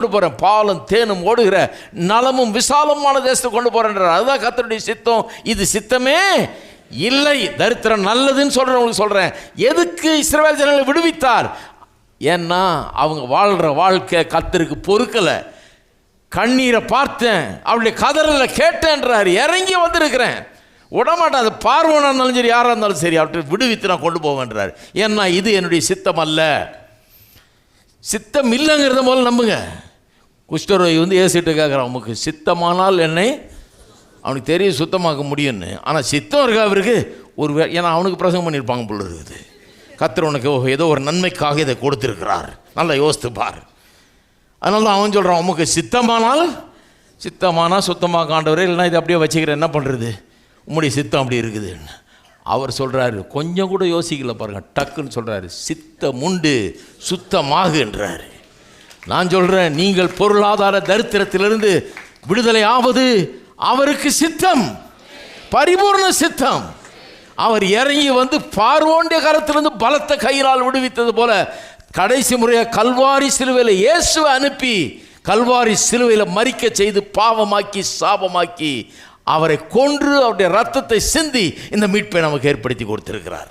கொண்டு போறேன், பாலும் தேனும் ஓடுகிற நலமும் விசாலமான தேசத்தை கொண்டு போறேன்றார். அதுதான் கர்த்தருடைய சித்தம். இது சித்தமே இல்லை. தரித்திரம் நல்லதுன்னு சொல்றேன். சொல்றேன், எதுக்கு இஸ்ரவேல் ஜனங்களை விடுவித்தார்? ஏன்னா அவங்க வாழ்ற வாழ்க்கை கர்த்தருக்கு பொறுக்கலை. கண்ணீரை பார்த்தேன், அவளுடைய கதறல கேட்டேன்றார். இறங்கி வந்திருக்கிறேன், விடமாட்டேன். அது பார்வனாக இருந்தாலும் சரி, யாராக இருந்தாலும் சரி, அவற்றை விடுவித்து நான் கொண்டு போவேன்றார். ஏன்னா இது என்னுடைய சித்தம் அல்ல. சித்தம் இல்லைங்கிறத போல நம்புங்க. குஷ்டரோகி ஏசிட்டு கேட்குறான், உமக்கு சித்தமானால் என்னை, அவனுக்கு தெரியும் சுத்தமாக்க முடியும்னு. ஆனால் சித்தம் இருக்கா அவருக்கு? ஒரு ஏன்னா அவனுக்கு பிரசங்கம் பண்ணியிருப்பாங்க போல இருக்குது. கர்த்தர் உனக்கு ஏதோ ஒரு நன்மைக்காக இதை கொடுத்துருக்கிறார், நல்லா யோசித்து பார். அதனால தான் அவன் சொல்கிறான், உமக்கு சித்தமானால் சுத்தமாக ஆண்டவரே, இல்லைனா இதை அப்படியே வச்சுக்கிறேன், என்ன பண்ணுறது, உம்முடைய சித்தம் அப்படி இருக்குதுன்னு. அவர் சொல்கிறாரு, கொஞ்சம் கூட யோசிக்கல பாருங்கள், டக்குன்னு சொல்கிறாரு, சித்தம் உண்டு சுத்தமாகுன்றாரு. நான் சொல்கிறேன், நீங்கள் பொருளாதார தரித்திரத்திலிருந்து விடுதலை ஆவது அவருக்கு சித்தம், பரிபூர்ண சித்தம். அவர் இறங்கி பார்வோனுடைய கரத்திலிருந்து பலத்த கையினால் விடுவித்தது போல கடைசி முறையாக கல்வாரி சிலுவையில் இயேசுவை அனுப்பி கல்வாரி சிலுவையில் மரிக்க செய்து பாவமாக்கி சாபமாக்கி அவரை கொன்று அவருடைய ரத்தத்தை சிந்தி இந்த மீட்பை நமக்கு ஏற்படுத்தி கொடுத்திருக்கிறார்.